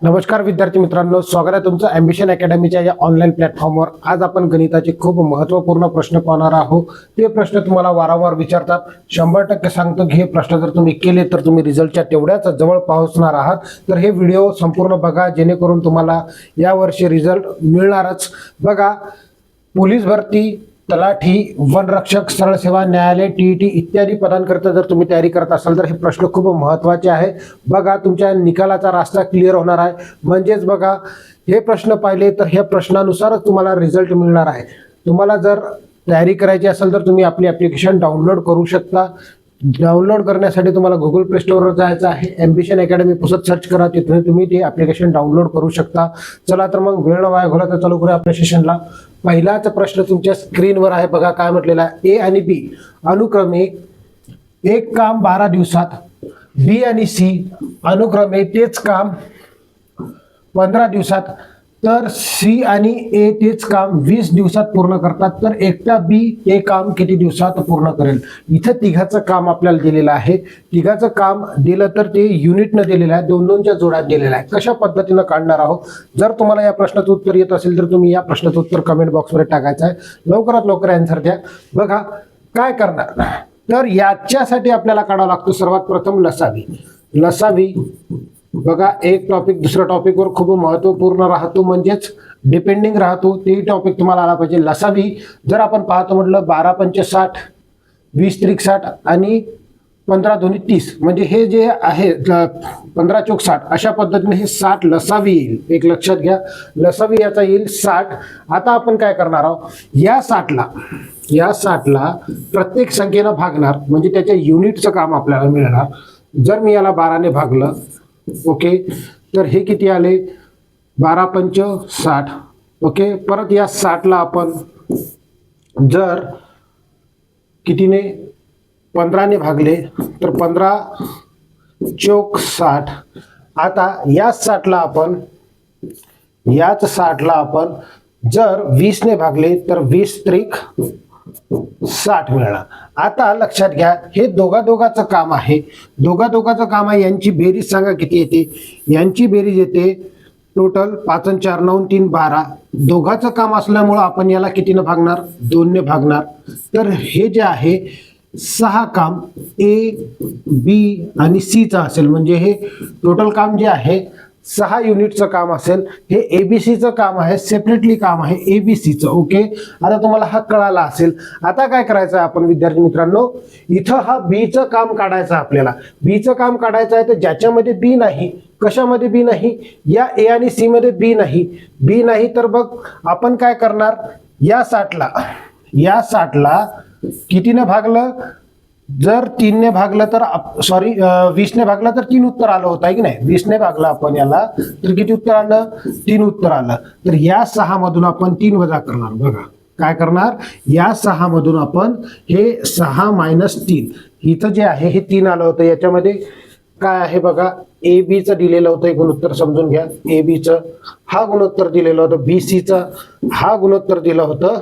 नमस्कार विद्यार्थी मित्रांनो, स्वागत आहे तुमचं ॲम्बिशन अकॅडमीच्या या ऑनलाईन प्लॅटफॉर्मवर। आज आपण गणिताचे खूप महत्त्वपूर्ण प्रश्न पाहणार आहोत। ते प्रश्न तुम्हाला वारंवार विचारतात, 100% सांगतो की हे प्रश्न जर तुम्ही केले तर तुम्ही रिझल्टच्या तेवढ्याच जवळ पोहोचणार आहात। तर हे व्हिडिओ संपूर्ण बघा, जेणेकरून तुम्हाला यावर्षी रिझल्ट मिळणारच। बघा, पोलीस भरती, तलाठी, वनरक्षक, सरळ सेवा, न्यायालय, टीईटी इत्यादी पदांकरिता जर तुम्ही तयारी करत असाल तर हे प्रश्न खूप महत्त्वाचे आहे। बघा, तुमच्या निकालाचा रास्ता क्लिअर होणार आहे। म्हणजेच बघा, हे प्रश्न पाहिले तर ह्या प्रश्नानुसारच तुम्हाला रिझल्ट मिळणार आहे। तुम्हाला जर तयारी करायची असेल तर तुम्ही आपली ॲप्लिकेशन डाउनलोड करू शकता। डाउनलोड करण्यासाठी तुम्हाला गुगल प्ले स्टोअरवर जायचं आहे, ॲम्बिशन अकॅडमी पुसत सर्च करा, तिथे तुम्ही ते ॲप्लिकेशन डाउनलोड करू शकता। चला तर मग वेळ न वाया घालवता चालू करूया आपल्या सेशनला। पहिलाच प्रश्न तुमच्या स्क्रीनवर आहे, बघा काय म्हटलेलं आहे। ए आणि बी अनुक्रमे एक काम 12 दिवसात, बी आणि सी अनुक्रमे तेच काम 15 दिवसात, तर सी आणि ए तेच काम 20 दिवसात पूर्ण करतात, तर एकटा बी हे काम किती दिवसात पूर्ण करेल? इथं तिघाचं काम आपल्याला दिलेलं आहे। तिघाचं काम दिलं तर ते युनिटनं दिलेलं आहे, 2-2च्या जोड्यात दिलेलं आहे। कशा पद्धतीनं काढणार आहोत? जर तुम्हाला या प्रश्नाचं उत्तर येत असेल तर तुम्ही या प्रश्नाचं उत्तर कमेंट बॉक्समध्ये टाकायचं आहे। लवकरात लवकर आन्सर द्या। बघा काय करणार, तर याच्यासाठी आपल्याला काढावं लागतं सर्वात प्रथम लसावी। लसावी बघा, एक टॉपिक दुसऱ्या टॉपिकवर खूप महत्त्वपूर्ण राहतो, म्हणजेच डिपेंडिंग राहतो। ते टॉपिक तुम्हाला आला पाहिजे। लसावी जर आपण पाहतो म्हटलं 12×5 = 60, 20×3 = 60 आणि 15×2 = 30, म्हणजे हे जे आहे 15×4 = 60, अशा पद्धतीने हे 60 लसावी येईल। एक लक्षात घ्या, लसावी याचा येईल 60। आता आपण काय करणार आहोत, या 60ला प्रत्येक संख्येनं भागणार, म्हणजे त्याच्या युनिटचं काम आपल्याला मिळणार। जर मी याला 12ने भागलं, ओके, तर हे किती आले? 12×5 = 60। ओके, परत या 60ला आपण जर कितीने 15ने भागले तर 15×4 = 60। आता या 60ला आपण जर 20ने भागले तर 20×3 = 60 मिळणार। आता लक्षात घ्या, हे दोघांचं काम आहे। दोघांचं काम आहे, यांची बेरीज सांगा किती येते? यांची बेरीज येते टोटल 5 आणि 4 9 3 12। दोघांचं काम असल्यामुळं आपण याला कितीनं भागणार? 2ने भागणार। तर हे जे आहे 6 काम ए, बी आणि सी चं असेल, म्हणजे हे टोटल काम जे आहे 6 युनिटचं काम असेल। हे एबीसीचं काम आहे, सेपरेटली काम आहे एबीसीचं। ओके, आता तुम्हाला हा कळाला असेल। आता काय करायचं आहे आपण विद्यार्थी मित्रांनो, इथं हा बीचं काम काढायचं आहे आपल्याला। बीचं काम काढायचं आहे, तर ज्याच्यामध्ये बी नाही, कशामध्ये बी नाही? या ए आणि सी मध्ये बी नाही, तर बघ आपण काय करणार, या 60ला कितीने भागलं? जर 3ने भागलं तर 20ने भागलं तर 3 उत्तर आलं होतं, आहे की नाही? 20ने भागलं आपण याला तर किती उत्तर आलं? 3 उत्तर आलं। तर या 6 मधून आपण 3 वजा करणार। बघा काय करणार, या 6 मधून आपण हे 6 - 3, इथं जे आहे हे 3 आलं होतं। याच्यामध्ये काय आहे बघा, ए बीचं दिलेलं होतं, हे गुणोत्तर समजून घ्या। ए बीचं हा गुणोत्तर दिलेलं होतं, बी सीचं हा गुणोत्तर दिलं होतं,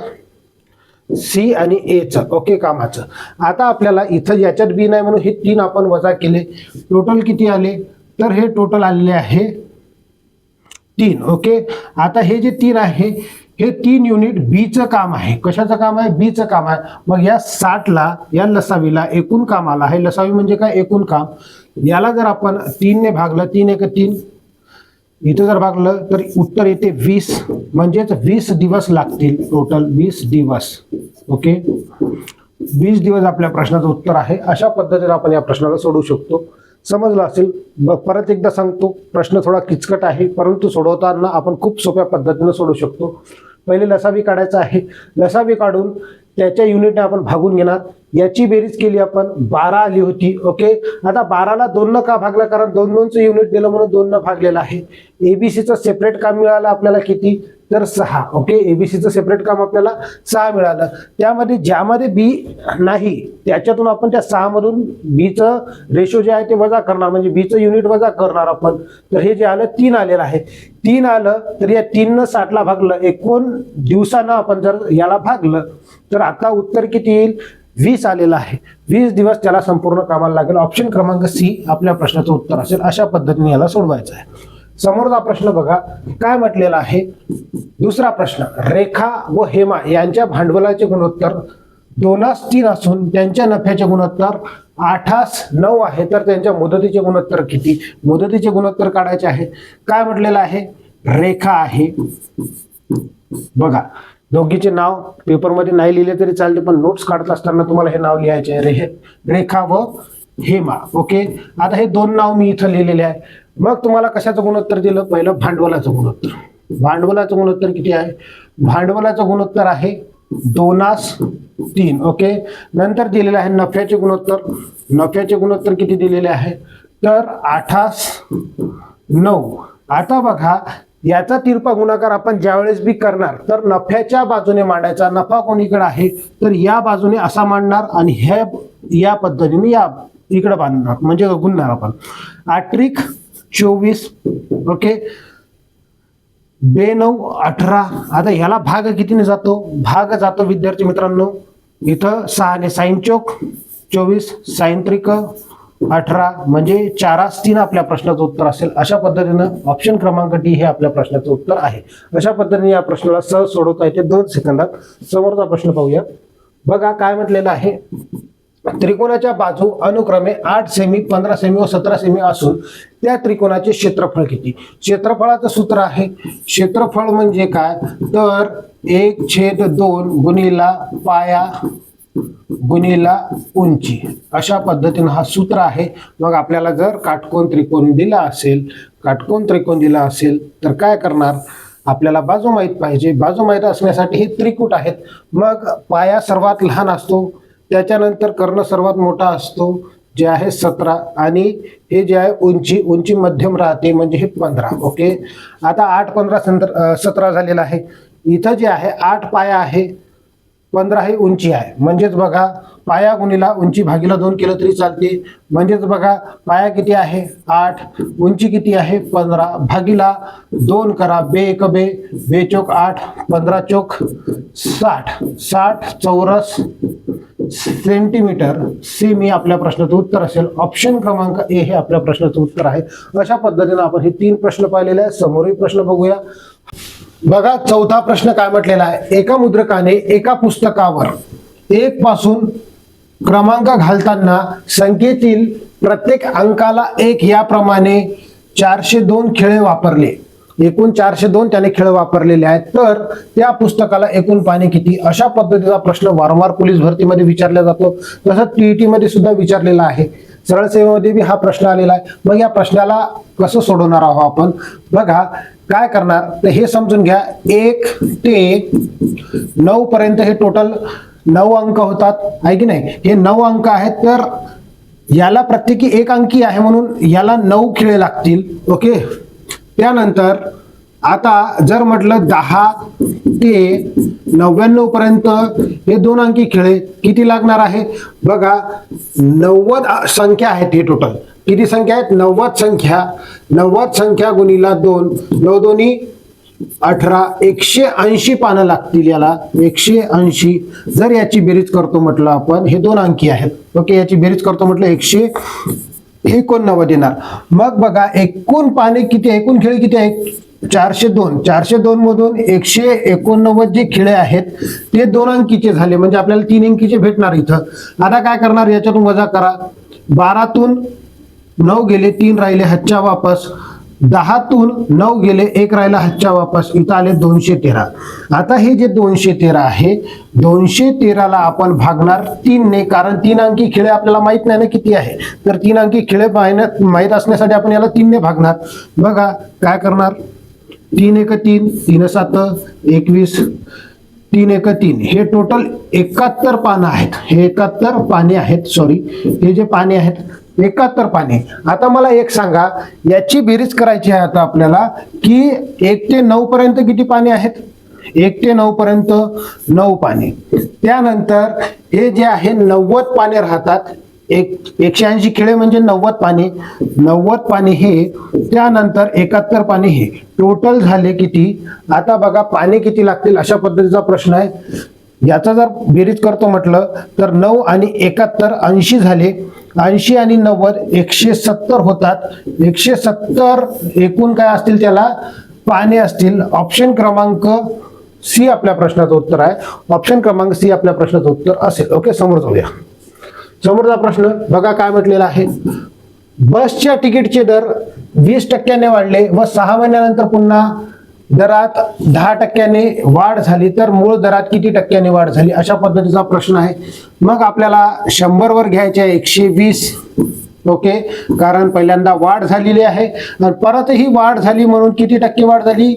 सी आणि ए चं, ओके, कामाचं। आता आपल्याला इथं याच्यात बी नाही म्हणून हे 3 आपण वजा केले। टोटल किती आले? तर हे टोटल आलेले आहे 3। ओके, आता हे जे 3 आहे हे 3 युनिट बीचं काम आहे। कशाचं काम आहे? बीचं काम आहे। मग या 60ला, या लसावीला एकूण काम आलं आहे। लसावी म्हणजे काय? एकूण काम। याला जर आपण 3ने भागलं, 3 × 1 = 3, इथं जर भागलं तर उत्तर येते 20, म्हणजेच 20 दिवस लागतील, टोटल 20 दिवस। ओके, 20 दिवस आपल्या प्रश्नाचं उत्तर आहे। अशा पद्धतीने आपण या प्रश्नाला सोडवू शकतो। समजलं असेल? परत एकदा सांगतो, प्रश्न थोडा किचकट आहे, परंतु सोडवताना आपण खूप सोप्या पद्धतीने सोडवू शकतो। पहिले लसावी काढायचा आहे। लसावी काढून त्याच्या युनिटने आपण भागून घेणार। याची बेरीज केली आपण, 12 आली होती। ओके, आता 12ला 2 का भागला? कारण 2-2चं युनिट दिलं म्हणून 2 भागलेलं आहे। एबीसीचं सेपरेट काम मिळालं आपल्याला किती? तर 6। ओके, एबीसीचं सेपरेट काम आपल्याला 6 मिळालं। त्यामध्ये ज्यामध्ये बी नाही त्याच्यातून आपण त्या 6 मधून बीचं रेशो जे आहे ते वजा करणार, म्हणजे बीचं युनिट वजा करणार आपण। तर हे जे आलं 3 आलेलं आहे। 3 आलं तर या 3नं 60ला भागलं, एकूण दिवसानं आपण जर याला भागलं तर आता उत्तर किती येईल? 20 आलेला आहे। 20 दिवस त्याला संपूर्ण कामाला लागेल। ऑप्शन क्रमांक सी आपल्या प्रश्नाचं उत्तर असेल। अशा पद्धतीने याला सोडवायचं आहे। समोरचा प्रश्न बघा काय म्हटलेला आहे. दुसरा प्रश्न, रेखा व हेमा यांच्या भांडवलाचे गुणोत्तर 2:3 असून त्यांच्या नफ्याचे गुणोत्तर 8:9 आहे, तर त्यांच्या मुदतीचे गुणोत्तर किती? मुदतीचे गुणोत्तर काढायचे आहे. काय म्हटलेलं आहे? रेखा आहे बघा, दोघीचे नाव पेपरमध्ये नाही लिहिले तरी चालते, पण नोट्स काढत असताना तुम्हाला हे नाव लिहायचे आहे, रेखा व हेमा. ओके, आता हे दोन नाव मी इथं लिहिलेले आहे. मग तुम्हाला कशाचं गुणोत्तर दिलं? पहिलं भांडवलाचं गुणोत्तर. भांडवलाचं गुणोत्तर किती आहे? भांडवलाचं गुणोत्तर आहे 2:3. ओके, नंतर दिलेलं आहे नफ्याचे गुणोत्तर. नफ्याचे गुणोत्तर किती दिलेले आहे? तर 8:9. आता बघा, याचा तिरपा गुणाकार आपण ज्यावेळेस बी करणार तर नफ्याच्या बाजूने मांडायचा. नफा कोणीकडे आहे तर या बाजूने असा मांडणार आणि ह्या या पद्धतीने या इकडे बांधणार, म्हणजे गुणणार आपण. 8×3 = 24. ओके, 2×9 = 18. आता ह्याला भाग कितीने जातो? भाग जातो विद्यार्थी मित्रांनो इथं 6 ने. साइन चौक 24, साइन त्रिक 18, म्हणजे 4×3 आपल्या प्रश्नाचं उत्तर असेल. अशा पद्धतीनं ऑप्शन क्रमांक डी हे आपल्या प्रश्नाचं उत्तर आहे. अशा पद्धतीने या प्रश्नाला सहज सोडवता येते 2 सेकंदात. समोरचा प्रश्न पाहूया. बघा काय म्हटलेलं आहे. त्रिकोणाच्या बाजू अनुक्रमे 8 सेमी, 15 सेमी व 17 सेमी असून त्या त्रिकोणाचे क्षेत्रफळ किती? क्षेत्रफळाचं सूत्र आहे. क्षेत्रफळ म्हणजे काय? तर 1/2 गुणिला पाया गुणिला उंची, अशा पद्धतीनं हा सूत्र आहे. मग आपल्याला जर काटकोन त्रिकोण दिला असेल, तर काय करणार? आपल्याला बाजू माहित पाहिजे. बाजू माहित असण्यासाठी हे त्रिकूट आहेत. मग पाया सर्वात लहान असतो, त्याच्यानंतर कर्ण सर्वात मोठा असतो जे आहे 17, आणि हे जे आहे उंची मध्यम राहते म्हणजे हे 15. ओके, आता 8, 15, 17 झालेला आहे. इथं जे आहे 8 पाया आहे, 15 ही उंची आहे. म्हणजेच बघा पाया गुणिला उंची भागीला 2 केलं तरी चालते. म्हणजेच बघा पाया किती आहे? 8, उंची किती आहे? 15, भागीला 2 करा. 2×1 = 2, 2×4 = 8, 15×4 = 60 चौरस सेंटीमीटर सेमी आपल्या प्रश्नाचं उत्तर असेल. ऑप्शन क्रमांक ए हे आपल्या प्रश्नाचं उत्तर आहे. अशा पद्धतीने आपण हे 3 प्रश्न पाहिलेले आहेत. समोरही प्रश्न बघूया. बघा चौथा प्रश्न काय म्हटलेला आहे. एका मुद्रकाने एका पुस्तकावर 1 पासून क्रमांक घालताना संख्येतील प्रत्येक अंकाला 1 याप्रमाणे 402 खिळे वापरले. एकूण 402 त्याने खिळे वापरलेले आहेत. तर त्या पुस्तकाला एकूण पाने किती? अशा पद्धतीचा प्रश्न वारंवार पोलीस भरतीमध्ये विचारला जातो. तसंच टीईटी मध्ये सुद्धा विचारलेला आहे. सरळ सेवेमध्ये बी हा प्रश्न आलेला आहे. मग या प्रश्नाला कसं सोडवणार आहोत आपण? बघा काय करणार तर हे समजून घ्या. 1 ते 9 पर्यंत हे टोटल 9 अंक होतात, आहे की नाही? हे 9 अंक आहेत. तर याला प्रत्येकी 1 अंकी आहे म्हणून याला 9 खिळे लागतील. ओके, त्यानंतर आता जर म्हटलं 10 ते 99 पर्यंत हे 2 अंकी खिळे किती लागणार आहे? बघा 90 संख्या आहेत. हे टोटल किती संख्या आहेत? 90 संख्या गुणिला 2, 9 दोन्ही 18, 180 पानं लागतील याला. 180. जर याची बेरीज करतो म्हटलं आपण, हे 2 अंकी आहेत. ओके, याची बेरीज करतो म्हटलं 189 येणार. मग बघा एकूण पाने किती, एकूण खिळे किती आहेत? 402. 402 मधून 189 जे खिळे आहेत ते 2 अंकीचे झाले, म्हणजे आपल्याला 3 अंकीचे भेटणार इथं. आता काय करणार? याच्यातून वजा करा. 12तून 9 गेले, 3 राहिले हातच्या वापस. 10तून 9 गेले, 1 राहिला हातच्या वापस. इथं आले 213. आता हे जे 213 आहे, 213ला आपण भागणार 3 ने, कारण 3 अंकी खिळे आपल्याला माहित नाही ना किती आहे. तर 3 अंकी खिळे माहित असण्यासाठी आपण याला 3 ने भागणार. बघा काय करणार? 3×1 = 3, 3×7 = 21, 3×1 = 3. हे टोटल 71 पानं आहेत. हे 71 पाने आहेत. सॉरी, हे जे पाने आहेत 71 पाने. आता मला एक सांगा, याची बेरीज करायची आहे आता आपल्याला की 1 ते 9 पर्यंत किती पाने आहेत? 1 ते 9 पर्यंत 9 पाने. त्यानंतर हे जे आहे 90 पाने राहतात. 180 खिळे म्हणजे 90 पाने. 90 पाने हे, त्यानंतर 71 पाने हे, टोटल झाले किती? आता बघा पाने किती लागतील अशा पद्धतीचा प्रश्न आहे. याचा जर बेरीज करतो म्हटलं तर 9 आणि 71 80 झाले. 80 आणि 90 170 होतात. 170 एकूण काय असतील त्याला पाने असतील. ऑप्शन क्रमांक सी आपल्या प्रश्नाचं उत्तर आहे. ऑप्शन क्रमांक सी आपल्या प्रश्नाचं उत्तर असेल. ओके, समोर जाऊया. समोरचा प्रश्न बघा काय म्हटलेला आहे. बसच्या तिकीटचे दर 20% वाढले व 6 महिन्यानंतर पुन्हा दरात 10% वाढ झाली तर मूळ दरात किती टक्क्याने वाढ झाली, अशा पद्धतीचा प्रश्न आहे. मग आपल्याला 100 वर घ्यायचे आहे 120. ओके, कारण पहिल्यांदा वाढ झालेली आहे आणि परतही वाढ झाली म्हणून किती टक्के वाढ झाली,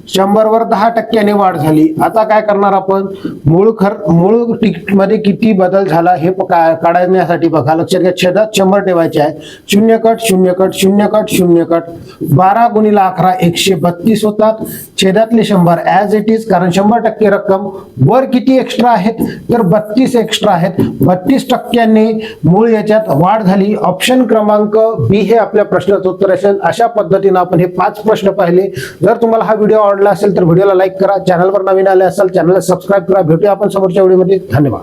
100 वर 10% वाढ झाली. आता काय करणार आपण, मूळ तिकीट मध्ये किती बदल झाला हे काढण्यासाठी बघा. लक्षात घ्या, छेदात 100 ठेवायचे आहे. 0 कट 0 कट 0 कट 0 कट 12 गुणिले 11 132 होतात. छेदातले 100 ऍज इट इज, कारण 100% रक्कम वर किती एक्स्ट्रा आहेत तर 32 एक्स्ट्रा आहेत. 32% मूळ याच्यात वाढ झाली. ऑप्शन क्रमांक बी हे आपल्या प्रश्नाचं उत्तर असेल. अशा पद्धतीने आपण हे 5 प्रश्न पाहिले. जर तुम्हाला हा व्हिडिओ आवडला असेल तर व्हिडिओला लाईक करा. चॅनलवर नवीन आले असाल चॅनलला सबस्क्राईब करा. भेटूया आपण समोरच्या व्हिडिओमध्ये. धन्यवाद.